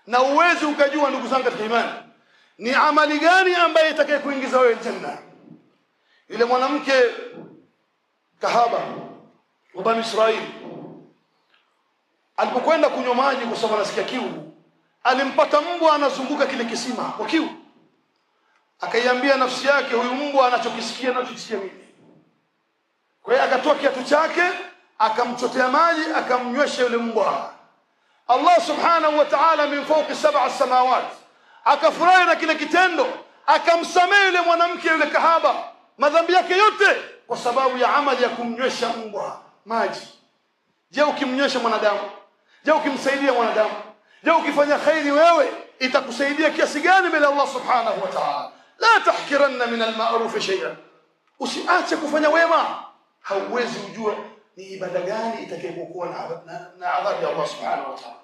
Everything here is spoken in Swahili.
na uwezi ukajua, ndugu zangu katika imani, ni amali gani ambaye itakaye kuingiza wewe janna. Yule mwanamke kahaba wa Bani Israili alipokwenda kunywa maji kwa sababu anasikia kiu, alimpata mbwa anazunguka kile kisima kwa kiu. Akaiambia nafsi yake, huyu mbwa anachokisikia anachokisikia mimi. Kwa hiyo akatoa kiatu chake akamchotea maji akamnywesha yule mbwa. Allah subhanahu wa ta'ala min fawqi sab'a samawat akafurahi na kile kitendo, akamsamehe yule mwanamke yule kahaba madhambi yake yote kwa sababu ya amali ya kumnywesha mbwa maji. Je, ukimnywesha mwanadamu? Je, ukimsaidia mwanadamu? Je, ukifanya khairi wewe itakusaidia kiasi gani mbele Allah subhanahu wa ta'ala? La tahkiranna min al-ma'ruf shay'an, usiache kufanya wema. Hauwezi ujue ni ibada gani itakayokuwa na adhabu ya Allah subhanahu wa ta'ala.